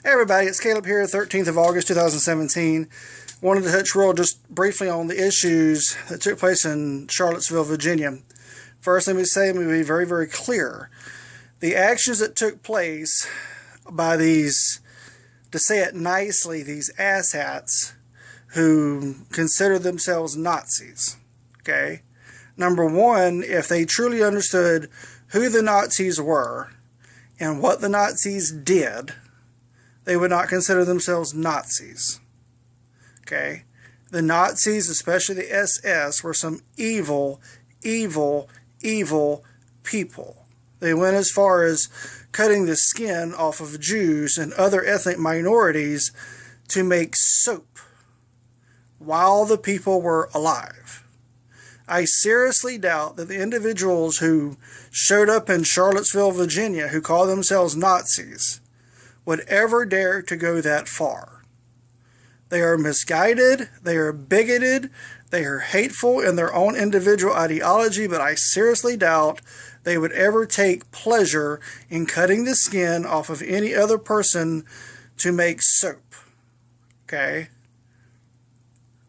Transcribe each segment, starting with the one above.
Hey everybody, it's Caleb here, 13th of August 2017. Wanted to touch real just briefly on the issues that took place in Charlottesville, Virginia. First, let me be very, very clear. The actions that took place by these, to say it nicely, these asshats who consider themselves Nazis. Okay? Number one, if they truly understood who the Nazis were and what the Nazis did, they would not consider themselves Nazis. Okay? The Nazis, especially the SS, were some evil, evil, evil people. They went as far as cutting the skin off of Jews and other ethnic minorities to make soap while the people were alive. I seriously doubt that the individuals who showed up in Charlottesville, Virginia, who call themselves Nazis, would ever dare to go that far. They are misguided, they are bigoted, they are hateful in their own individual ideology, but I seriously doubt they would ever take pleasure in cutting the skin off of any other person to make soap. Okay?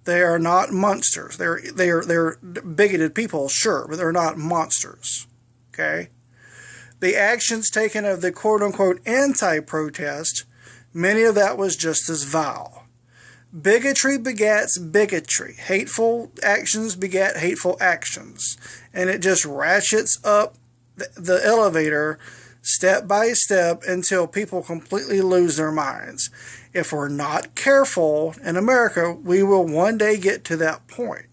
They are not monsters. They're bigoted people, sure, but they're not monsters. Okay? The actions taken of the quote-unquote anti-protest, many of that was just as vile. Bigotry begets bigotry. Hateful actions beget hateful actions. And it just ratchets up the elevator step by step until people completely lose their minds. If we're not careful in America, we will one day get to that point.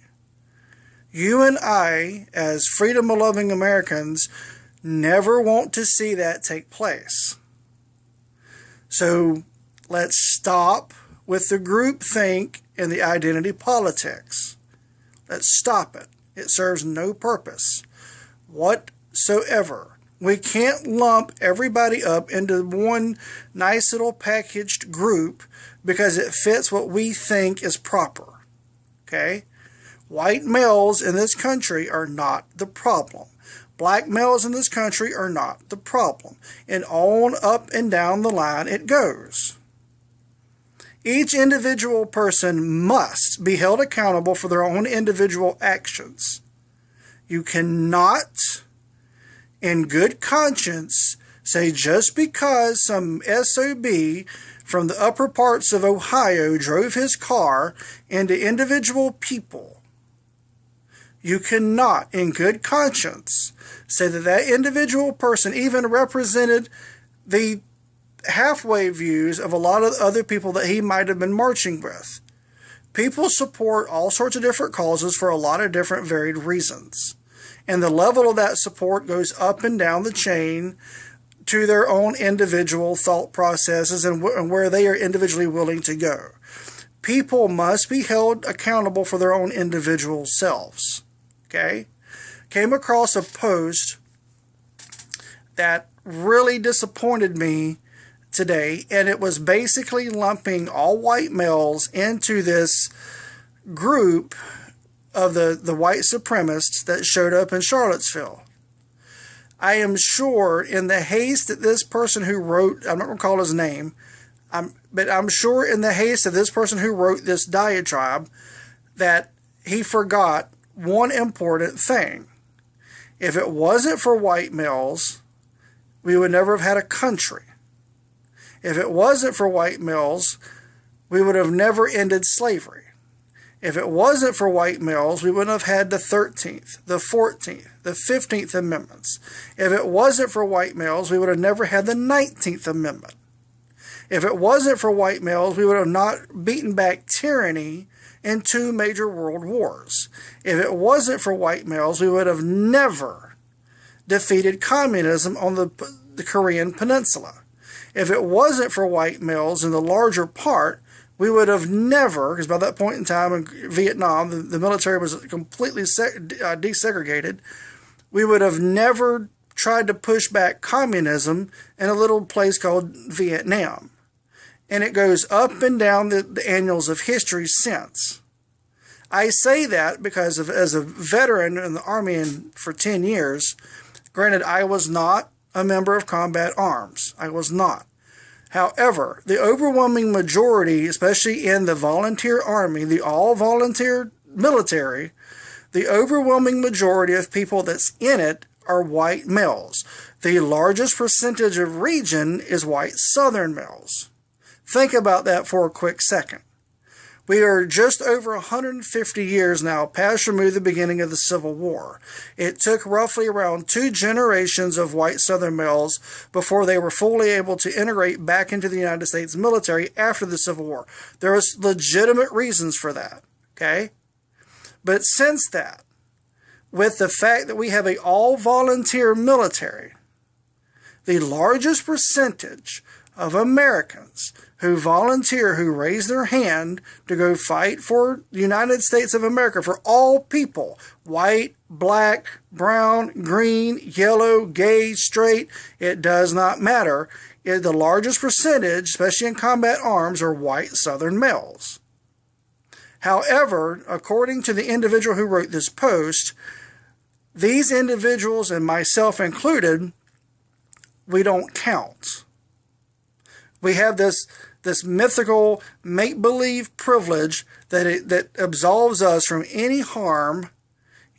You and I, as freedom-loving Americans, never want to see that take place. So let's stop with the groupthink and the identity politics. Let's stop it. It serves no purpose whatsoever. We can't lump everybody up into one nice little packaged group because it fits what we think is proper. Okay? White males in this country are not the problem. Black males in this country are not the problem. And on up and down the line it goes. Each individual person must be held accountable for their own individual actions. You cannot, in good conscience, say just because some SOB from the upper parts of Ohio drove his car into individual people, you cannot, in good conscience, say that that individual person even represented the halfway views of a lot of other people that he might have been marching with. People support all sorts of different causes for a lot of different varied reasons. And the level of that support goes up and down the chain to their own individual thought processes and where they are individually willing to go. People must be held accountable for their own individual selves. Okay? Came across a post that really disappointed me today, and it was basically lumping all white males into this group of the white supremacists that showed up in Charlottesville. I am sure in the haste that this person who wrote, I'm not going to call his name, but I'm sure in the haste of this person who wrote this diatribe that he forgot one important thing. If it wasn't for white males, we would never have had a country. If it wasn't for white males, we would have never ended slavery. If it wasn't for white males, we wouldn't have had the 13th, the 14th, the 15th Amendments. If it wasn't for white males, we would have never had the 19th Amendment. If it wasn't for white males, we would have not beaten back tyranny in 2 major world wars. If it wasn't for white males, we would have never defeated communism on the Korean Peninsula. If it wasn't for white males in the larger part, we would have never, because by that point in time in Vietnam, the military was completely desegregated, we would have never tried to push back communism in a little place called Vietnam. And it goes up and down the annals of history since. I say that because as a veteran in the Army for 10 years, granted I was not a member of combat arms. I was not. However, the overwhelming majority, especially in the volunteer army, the all-volunteer military, the overwhelming majority of people that's in it are white males. The largest percentage of region is white Southern males. Think about that for a quick second. We are just over 150 years now past removed the beginning of the Civil War. It took roughly around 2 generations of white Southern males before they were fully able to integrate back into the United States military after the Civil War. There was legitimate reasons for that, okay? But since that, with the fact that we have an all-volunteer military, the largest percentage of Americans who volunteer, who raise their hand to go fight for the United States of America, for all people, white, black, brown, green, yellow, gay, straight, it does not matter. The largest percentage, especially in combat arms, are white Southern males. However, according to the individual who wrote this post, these individuals, and myself included, we don't count. We have this mythical make-believe privilege that absolves us from any harm,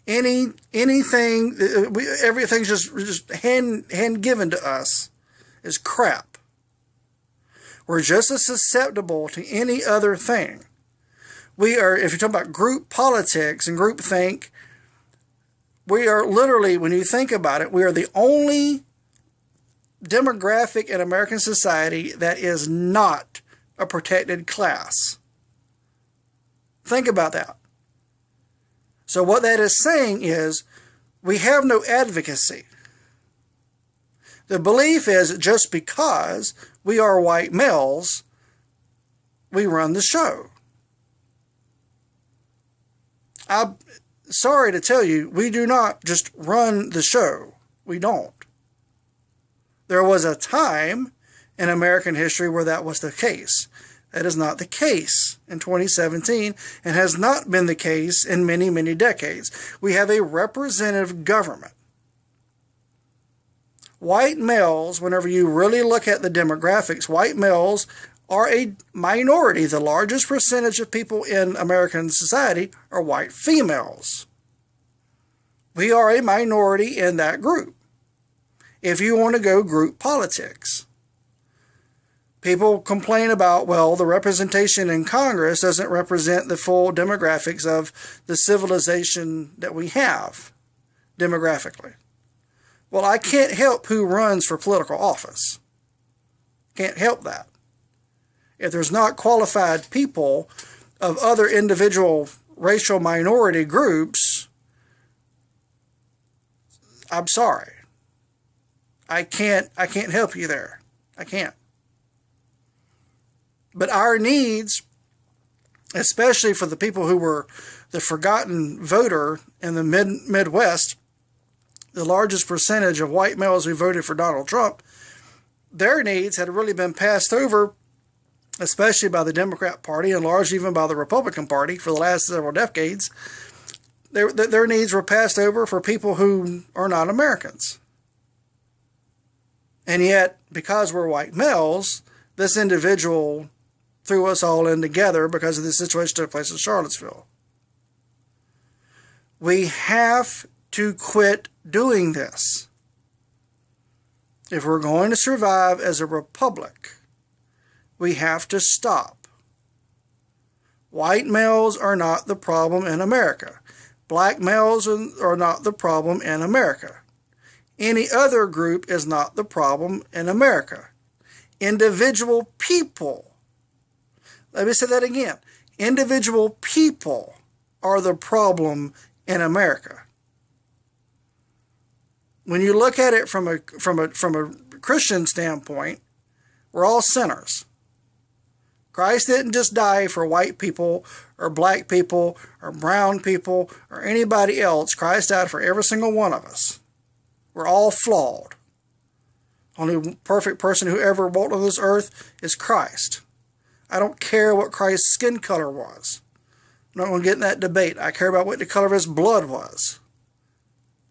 anything. Everything's just hand given to us is crap. We're just as susceptible to any other thing. We are, if you're talking about group politics and groupthink, we are literally, when you think about it, we are the only demographic in American society that is not a protected class. Think about that. So what that is saying is we have no advocacy. The belief is that just because we are white males, we run the show. I'm sorry to tell you, we do not just run the show. We don't. There was a time in American history where that was the case. That is not the case in 2017 and has not been the case in many, many decades. We have a representative government. White males, whenever you really look at the demographics, white males are a minority. The largest percentage of people in American society are white females. We are a minority in that group. If you want to go group politics, people complain about, well, the representation in Congress doesn't represent the full demographics of the civilization that we have demographically. Well, I can't help who runs for political office. Can't help that. If there's not qualified people of other individual racial minority groups, I'm sorry. I can't help you there. I can't. But our needs, especially for the people who were the forgotten voter in the Midwest, the largest percentage of white males who voted for Donald Trump, their needs had really been passed over, especially by the Democrat Party and largely even by the Republican Party for the last several decades. Their needs were passed over for people who are not Americans. And yet, because we're white males, this individual threw us all in together because of the situation that took place in Charlottesville. We have to quit doing this. If we're going to survive as a republic, we have to stop. White males are not the problem in America. Black males are not the problem in America. Any other group is not the problem in America. Individual people, let me say that again, individual people are the problem in America. When you look at it from a Christian standpoint, we're all sinners. Christ didn't just die for white people or black people or brown people or anybody else. Christ died for every single one of us. We're all flawed. Only perfect person who ever walked on this earth is Christ. I don't care what Christ's skin color was. I'm not going to get in that debate. I care about what the color of his blood was.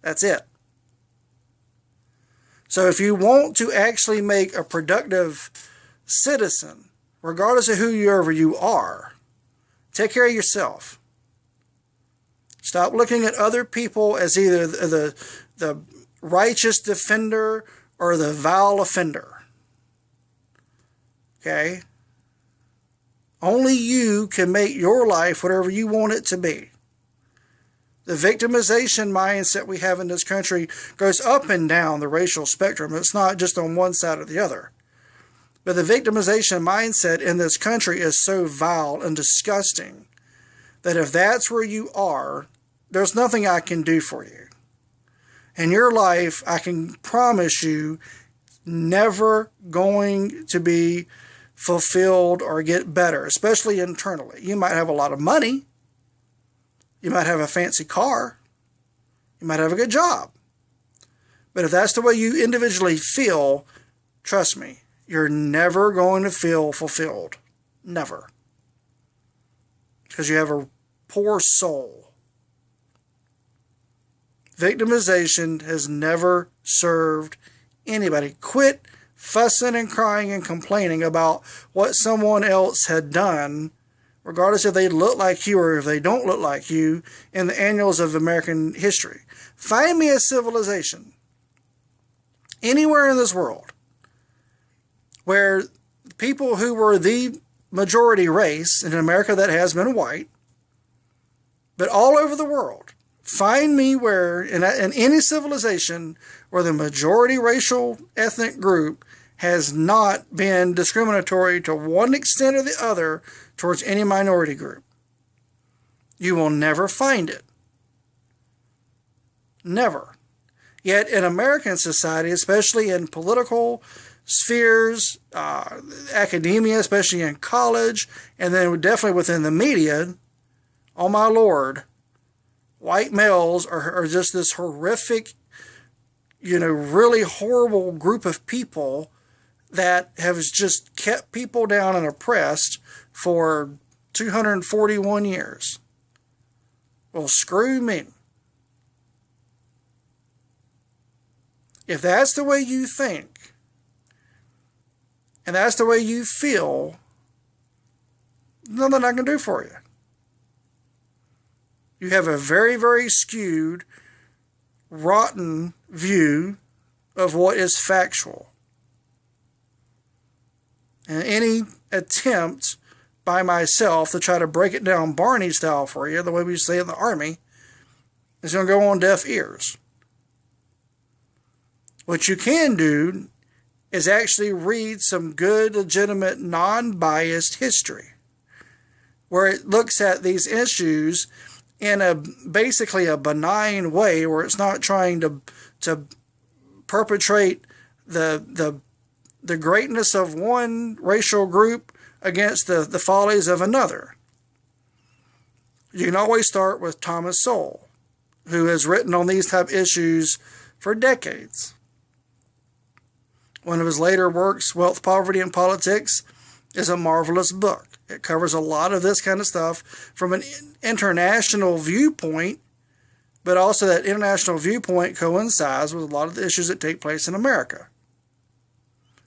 That's it. So if you want to actually make a productive citizen, regardless of whoever you are. Take care of yourself. Stop looking at other people as either the righteous defender or the vile offender. Okay? Only you can make your life whatever you want it to be. The victimization mindset we have in this country goes up and down the racial spectrum. It's not just on one side or the other. But the victimization mindset in this country is so vile and disgusting that if that's where you are, there's nothing I can do for you. In your life, I can promise you, never going to be fulfilled or get better, especially internally. You might have a lot of money. You might have a fancy car. You might have a good job. But if that's the way you individually feel, trust me, you're never going to feel fulfilled. Never. Because you have a poor soul. Victimization has never served anybody. Quit fussing and crying and complaining about what someone else had done, regardless if they look like you or if they don't look like you, in the annals of American history. Find me a civilization anywhere in this world where people who were the majority race, in America that has been white, but all over the world, find me where, in any civilization, where the majority racial ethnic group has not been discriminatory to one extent or the other towards any minority group. You will never find it. Never. Yet in American society, especially in political spheres, academia, especially in college, and then definitely within the media, oh my Lord, white males are just this horrific, really horrible group of people that have just kept people down and oppressed for 241 years. Well, screw me. If that's the way you think, and that's the way you feel, nothing I can do for you. You have a very, very skewed, rotten view of what is factual. And any attempt by myself to try to break it down Barney style for you, the way we say in the Army, is going to go on deaf ears. What you can do is actually read some good, legitimate, non-biased history, where it looks at these issues in basically a benign way, where it's not trying to perpetrate the greatness of one racial group against the follies of another. You can always start with Thomas Sowell, who has written on these type issues for decades. One of his later works, Wealth, Poverty, and Politics, is a marvelous book. It covers a lot of this kind of stuff from an international viewpoint, but also that international viewpoint coincides with a lot of the issues that take place in America.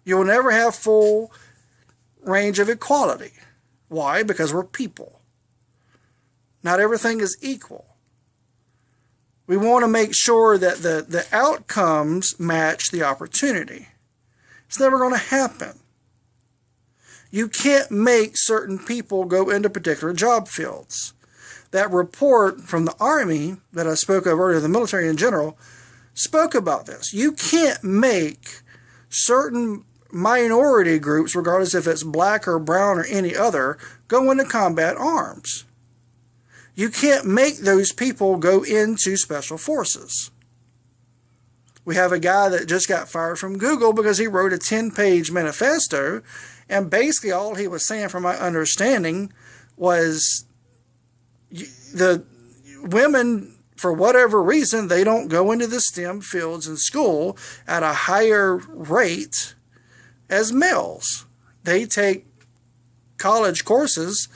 You will never have full range of equality. Why? Because we're people. Not everything is equal. We want to make sure that the outcomes match the opportunity. It's never going to happen. You can't make certain people go into particular job fields. That report from the Army that I spoke of earlier, the military in general, spoke about this. You can't make certain minority groups, regardless if it's black or brown or any other, go into combat arms. You can't make those people go into special forces. We have a guy that just got fired from Google because he wrote a 10-page manifesto, and basically all he was saying, from my understanding, was the women, for whatever reason, they don't go into the STEM fields in school at a higher rate as males. They take college courses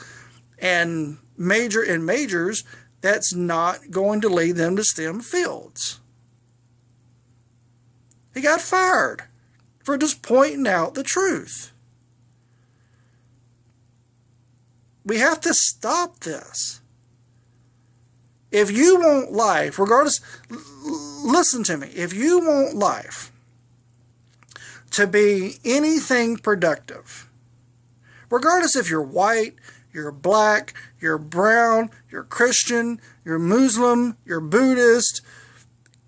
and major in majors that's not going to lead them to STEM fields. He got fired for just pointing out the truth. We have to stop this. If you want life, regardless, listen to me. If you want life to be anything productive, regardless if you're white, you're black, you're brown, you're Christian, you're Muslim, you're Buddhist,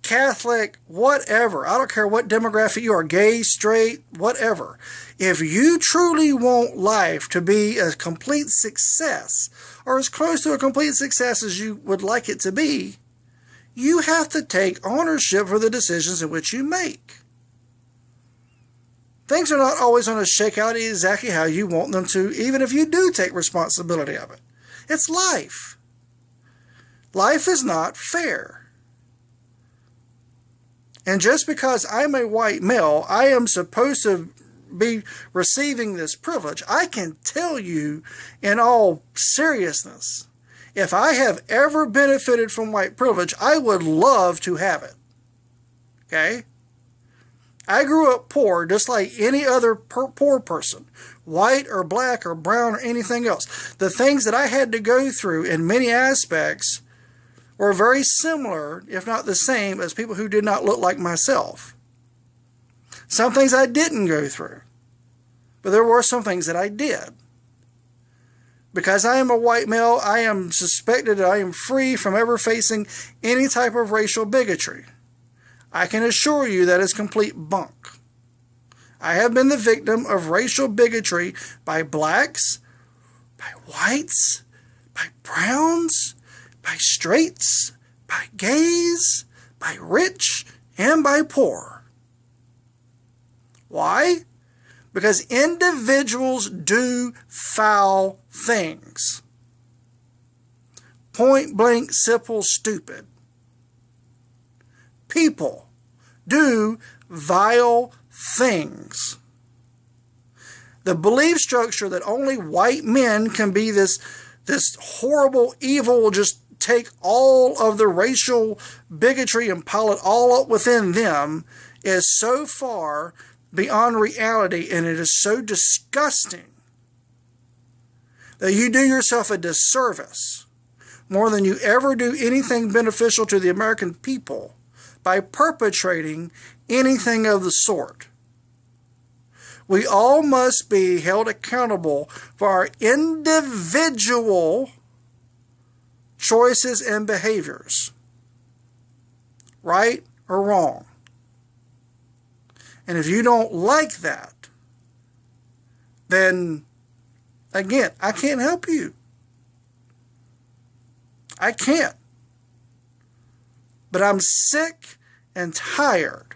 Catholic, whatever. I don't care what demographic you are, gay, straight, whatever. If you truly want life to be a complete success, or as close to a complete success as you would like it to be, you have to take ownership for the decisions in which you make. Things are not always going to shake out exactly how you want them to, even if you do take responsibility of it. It's life. Life is not fair. And just because I'm a white male, I am supposed to be receiving this privilege. I can tell you in all seriousness, if I have ever benefited from white privilege, I would love to have it. Okay? I grew up poor just like any other poor person, white or black or brown or anything else. The things that I had to go through in many aspects were very similar, if not the same, as people who did not look like myself. Some things I didn't go through, but there were some things that I did. Because I am a white male, I am suspected that I am free from ever facing any type of racial bigotry. I can assure you that is complete bunk. I have been the victim of racial bigotry by blacks, by whites, by browns, by straights, by gays, by rich, and by poor. Why? Because individuals do foul things. Point blank, simple, stupid. People do vile things. The belief structure that only white men can be this horrible evil, just take all of the racial bigotry and pile it all up within them, is so far beyond reality, and it is so disgusting that you do yourself a disservice more than you ever do anything beneficial to the American people by perpetrating anything of the sort. We all must be held accountable for our individual choices and behaviors, right or wrong. And if you don't like that, then, again, I can't help you. I can't. But I'm sick and tired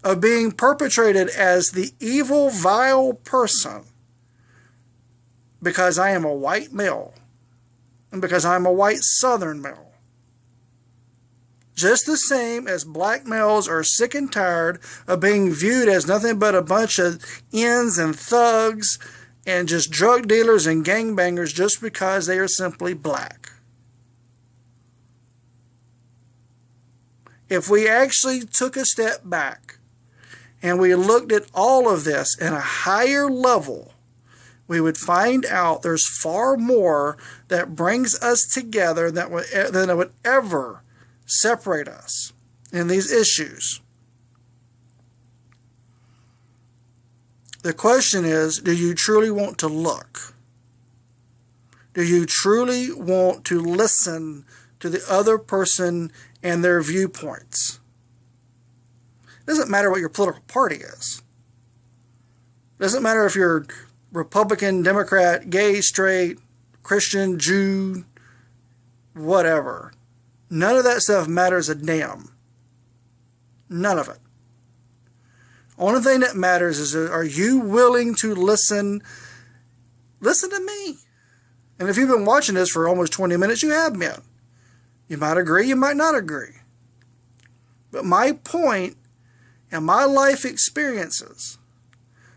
of being perpetrated as the evil, vile person because I am a white male and because I'm a white Southern male. Just the same as black males are sick and tired of being viewed as nothing but a bunch of ends and thugs and just drug dealers and gangbangers just because they are simply black. If we actually took a step back and we looked at all of this at a higher level, we would find out there's far more that brings us together than it would ever separate us in these issues. The question is, do you truly want to look? Do you truly want to listen to the other person and their viewpoints? It doesn't matter what your political party is. It doesn't matter if you're Republican, Democrat, gay, straight, Christian, Jew, whatever. None of that stuff matters a damn. None of it. Only thing that matters is, are you willing to listen? Listen to me. And if you've been watching this for almost 20 minutes, you have been. You might agree, you might not agree. But my point and my life experiences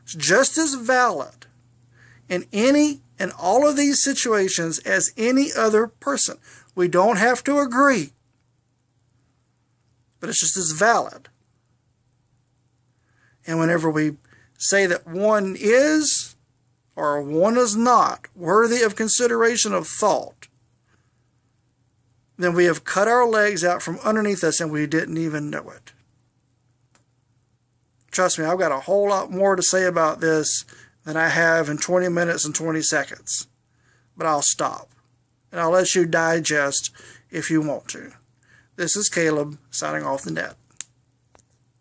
is just as valid in any and all of these situations as any other person. We don't have to agree, but it's just as valid. And whenever we say that one is or one is not worthy of consideration of thought, then we have cut our legs out from underneath us and we didn't even know it. Trust me, I've got a whole lot more to say about this than I have in 20 minutes and 20 seconds. But I'll stop. And I'll let you digest if you want to. This is Caleb, signing off the net.